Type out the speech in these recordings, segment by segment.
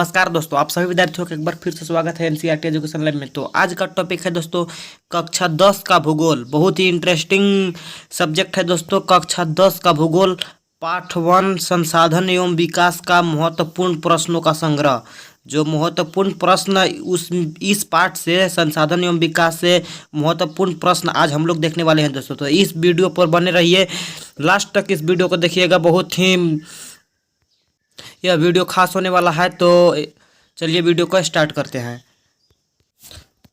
नमस्कार दोस्तों, आप सभी विद्यार्थियों का एक बार फिर से स्वागत है एनसीईआरटी एजुकेशन लैब में। तो आज का टॉपिक है दोस्तों कक्षा 10 का भूगोल। बहुत ही इंटरेस्टिंग सब्जेक्ट है दोस्तों। कक्षा 10 का भूगोल पाठ 1 संसाधन एवं विकास का महत्वपूर्ण प्रश्नों का संग्रह। जो महत्वपूर्ण प्रश्न इस पाठ से संसाधन एवं विकास से महत्वपूर्ण प्रश्न आज हम लोग देखने वाले हैं दोस्तों। तो इस वीडियो पर बने रहिए, लास्ट तक इस वीडियो को देखिएगा। बहुत ही यह वीडियो खास होने वाला है। तो चलिए वीडियो को स्टार्ट करते हैं।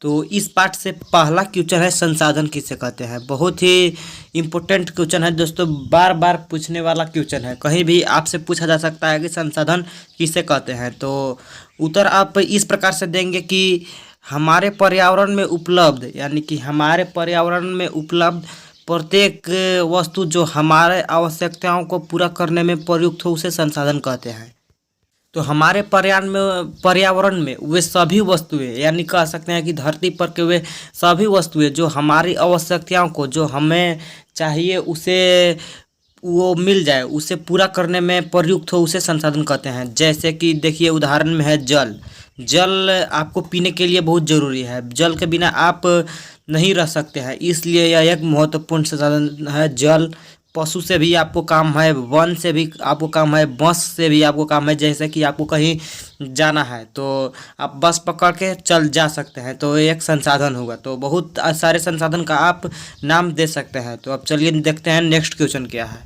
तो इस पार्ट से पहला क्वेश्चन है संसाधन किसे कहते हैं। बहुत ही इम्पोर्टेंट क्वेश्चन है दोस्तों, बार बार पूछने वाला क्वेश्चन है। कहीं भी आपसे पूछा जा सकता है कि संसाधन किसे कहते हैं। तो उत्तर आप इस प्रकार से देंगे कि हमारे पर्यावरण में उपलब्ध, यानी कि हमारे पर्यावरण में उपलब्ध प्रत्येक वस्तु जो हमारे आवश्यकताओं को पूरा करने में प्रयुक्त हो उसे संसाधन कहते हैं। तो हमारे पर्यावरण में वे सभी वस्तुएं, यानी कह सकते हैं कि धरती पर के वे सभी वस्तुएं जो हमारी आवश्यकताओं को, जो हमें चाहिए उसे वो मिल जाए, उसे पूरा करने में प्रयुक्त हो उसे संसाधन कहते हैं। जैसे कि देखिए उदाहरण में है जल। जल आपको पीने के लिए बहुत ज़रूरी है। जल के बिना आप नहीं रह सकते हैं, इसलिए यह एक महत्वपूर्ण संसाधन है जल। पशु से भी आपको काम है, वन से भी आपको काम है, बस से भी आपको काम है। जैसे कि आपको कहीं जाना है तो आप बस पकड़ के चल जा सकते हैं, तो एक संसाधन होगा। तो बहुत सारे संसाधन का आप नाम दे सकते हैं। तो अब चलिए देखते हैं नेक्स्ट क्वेश्चन क्या है।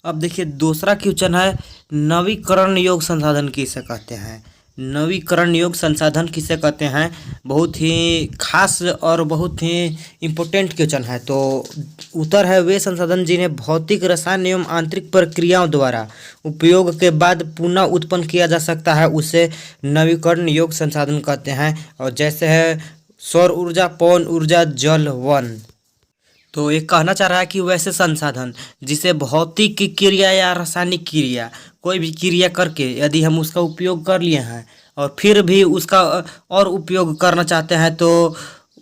अब देखिए दूसरा क्वेश्चन है नवीकरण योग्य संसाधन किसे कहते हैं। नवीकरण योग्य संसाधन किसे कहते हैं, बहुत ही खास और बहुत ही इम्पोर्टेंट क्वेश्चन है। तो उत्तर है वे संसाधन जिन्हें भौतिक, रसायन एवं आंतरिक प्रक्रियाओं द्वारा उपयोग के बाद पुनः उत्पन्न किया जा सकता है उसे नवीकरण योग्य संसाधन कहते हैं। और जैसे है सौर ऊर्जा, पवन ऊर्जा, जल, वन। तो ये कहना चाह रहा है कि वैसे संसाधन जिसे भौतिक क्रिया या रासायनिक क्रिया, कोई भी क्रिया करके यदि हम उसका उपयोग कर लिए हैं और फिर भी उसका और उपयोग करना चाहते हैं तो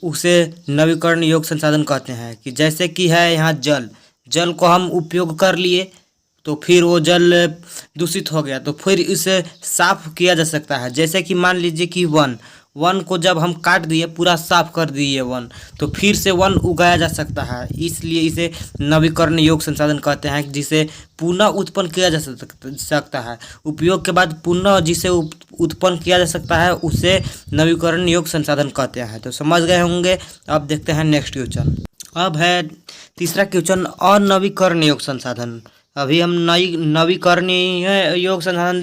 उसे नवीकरण योग्य संसाधन कहते हैं। कि जैसे कि है यहाँ जल। जल को हम उपयोग कर लिए तो फिर वो जल दूषित हो गया, तो फिर इसे साफ किया जा सकता है। जैसे कि मान लीजिए कि वन को जब हम काट दिए, पूरा साफ कर दिए वन, तो फिर से वन उगाया जा सकता है। इसलिए इसे नवीकरण योग्य संसाधन कहते हैं, जिसे पुनः उत्पन्न किया जा सकता है। उपयोग के बाद पुनः जिसे उत्पन्न किया जा सकता है उसे नवीकरण योग्य संसाधन कहते हैं। तो समझ गए होंगे। अब देखते हैं नेक्स्ट क्वेश्चन। अब है तीसरा क्वेश्चन अनवीकरण योग्य संसाधन। अभी हम नवीकरणीय योग संसाधन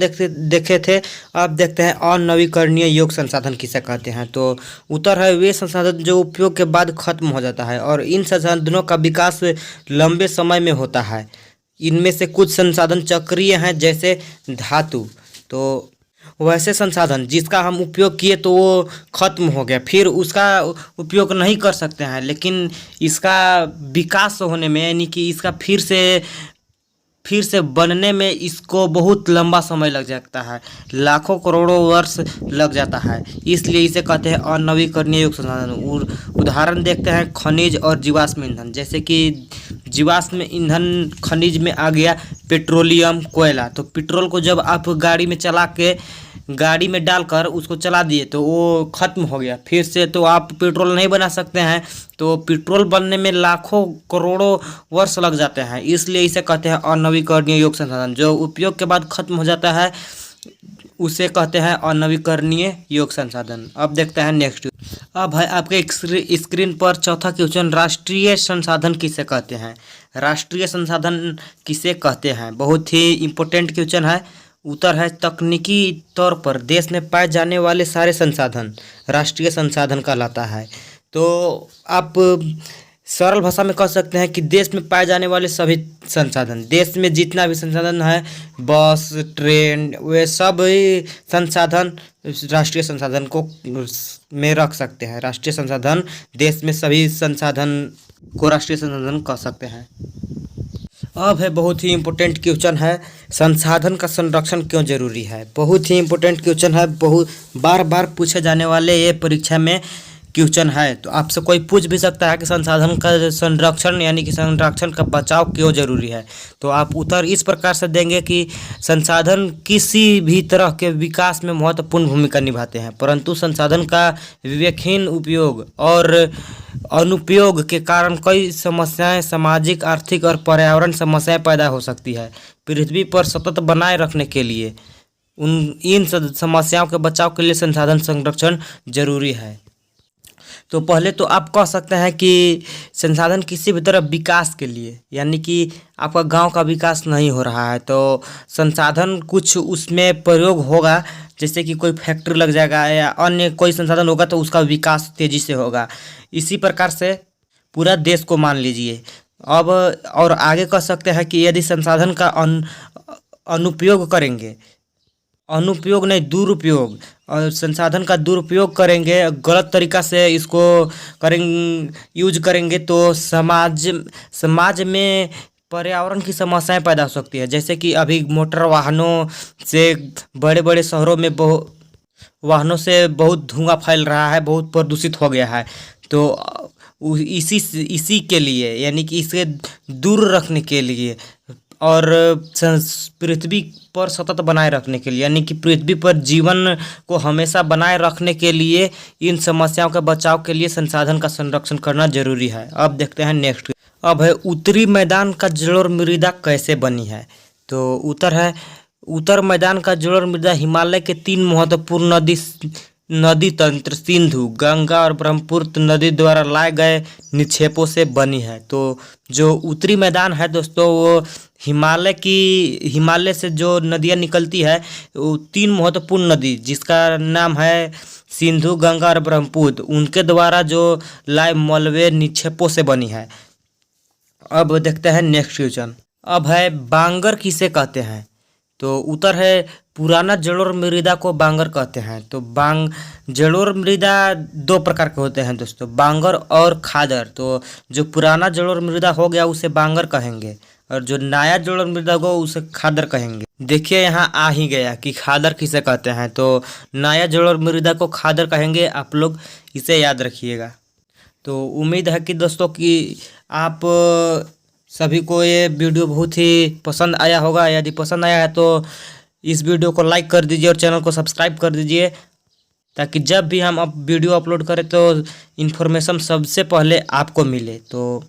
देखे थे। अब देखते हैं अनवीकरणीय योग संसाधन किसे कहते हैं। तो उत्तर है वे संसाधन जो उपयोग के बाद खत्म हो जाता है और इन संसाधनों का विकास लंबे समय में होता है। इनमें से कुछ संसाधन चक्रीय हैं, जैसे धातु। तो वैसे संसाधन जिसका हम उपयोग किए तो वो खत्म हो गया, फिर उसका उपयोग नहीं कर सकते हैं, लेकिन इसका विकास होने में, यानी कि इसका फिर से बनने में इसको बहुत लंबा समय लग जाता है, लाखों करोड़ों वर्ष लग जाता है। इसलिए इसे कहते हैं अनवीकरणीय योग्य संसाधन। उदाहरण देखते हैं खनिज और जीवाश्म ईंधन। जैसे कि जीवाश्म ईंधन खनिज में आ गया पेट्रोलियम, कोयला। तो पेट्रोल को जब आप गाड़ी में डालकर उसको चला दिए तो वो खत्म हो गया, फिर से तो आप पेट्रोल नहीं बना सकते हैं। तो पेट्रोल बनने में लाखों करोड़ों वर्ष लग जाते हैं। इसलिए इसे कहते हैं अनवीकरणीय योग्य संसाधन। जो उपयोग के बाद खत्म हो जाता है उसे कहते हैं अनवीकरणीय योग्य संसाधन। अब देखते हैं नेक्स्ट। अब है आपके स्क्रीन पर चौथा क्वेश्चन, राष्ट्रीय संसाधन किसे कहते हैं। राष्ट्रीय संसाधन किसे कहते हैं, बहुत ही इम्पोर्टेंट क्वेश्चन है। उत्तर है तकनीकी तौर पर देश में पाए जाने वाले सारे संसाधन राष्ट्रीय संसाधन कहलाता है। तो आप सरल भाषा में कह सकते हैं कि देश में पाए जाने वाले सभी संसाधन, देश में जितना भी संसाधन है, बस, ट्रेन, वे सब संसाधन राष्ट्रीय संसाधन को में रख सकते हैं। राष्ट्रीय संसाधन, देश में सभी संसाधन को राष्ट्रीय संसाधन कह सकते हैं। अब है बहुत ही इम्पोर्टेंट क्वेश्चन है, संसाधन का संरक्षण क्यों जरूरी है। बहुत ही इम्पोर्टेंट क्वेश्चन है, बहुत बार बार पूछे जाने वाले ये परीक्षा में क्वेश्चन है। तो आपसे कोई पूछ भी सकता है कि संसाधन का संरक्षण यानी कि संरक्षण का बचाव क्यों जरूरी है। तो आप उत्तर इस प्रकार से देंगे कि संसाधन किसी भी तरह के विकास में महत्वपूर्ण भूमिका निभाते हैं, परंतु संसाधन का विवेकहीन उपयोग और अनुपयोग के कारण कई समस्याएं सामाजिक, आर्थिक और पर्यावरण समस्याएं पैदा हो सकती है। पृथ्वी पर सतत बनाए रखने के लिए इन समस्याओं के बचाव के लिए संसाधन संरक्षण जरूरी है। तो पहले तो आप कह सकते हैं कि संसाधन किसी भी तरह विकास के लिए, यानी कि आपका गांव का विकास नहीं हो रहा है तो संसाधन कुछ उसमें प्रयोग होगा, जैसे कि कोई फैक्ट्री लग जाएगा या अन्य कोई संसाधन होगा तो उसका विकास तेजी से होगा। इसी प्रकार से पूरा देश को मान लीजिए। अब और आगे कह सकते हैं कि यदि संसाधन का अनुपयोग करेंगे, अनुपयोग नहीं दुरुपयोग, और संसाधन का दुरुपयोग करेंगे, गलत तरीका से इसको करेंगे यूज करेंगे तो समाज में पर्यावरण की समस्याएं पैदा हो सकती है। जैसे कि अभी मोटर वाहनों से बड़े बड़े शहरों में वाहनों से बहुत धुआं फैल रहा है, बहुत प्रदूषित हो गया है। तो इसी के लिए, यानी कि इसे दूर रखने के लिए और पृथ्वी पर सतत बनाए रखने के लिए, यानी कि पृथ्वी पर जीवन को हमेशा बनाए रखने के लिए इन समस्याओं के बचाव के लिए संसाधन का संरक्षण करना जरूरी है। अब देखते हैं नेक्स्ट। अब है उत्तरी मैदान का जलोढ़ मृदा कैसे बनी है। तो उत्तर है, उत्तर मैदान का जलोढ़ मृदा हिमालय के 3 महत्वपूर्ण नदी तंत्र सिंधु, गंगा और ब्रह्मपुत्र नदी द्वारा लाए गए निक्षेपों से बनी है। तो जो उत्तरी मैदान है दोस्तों वो हिमालय से जो नदियाँ निकलती है वो 3 महत्वपूर्ण नदी जिसका नाम है सिंधु, गंगा और ब्रह्मपुत्र, उनके द्वारा जो लाए मलबे निक्षेपों से बनी है। अब देखते हैं नेक्स्ट क्वेश्चन। अब है बांगर किसे कहते हैं। तो उत्तर है पुराना जलोढ़ मृदा को बांगर कहते हैं। तो जलोढ़ मृदा 2 प्रकार के होते हैं दोस्तों, बांगर और खादर। तो जो पुराना जलोढ़ मृदा हो गया उसे बांगर कहेंगे और जो नया जलोढ़ मृदा होगा उसे खादर कहेंगे। देखिए यहाँ आ ही गया कि खादर किसे कहते हैं, तो नया जलोढ़ मृदा को खादर कहेंगे। आप लोग इसे याद रखिएगा। तो उम्मीद है कि दोस्तों कि आप सभी को ये वीडियो बहुत ही पसंद आया होगा। यदि पसंद आया है तो इस वीडियो को लाइक कर दीजिए और चैनल को सब्सक्राइब कर दीजिए, ताकि जब भी हम वीडियो अपलोड करें तो इन्फॉर्मेशन सबसे पहले आपको मिले। तो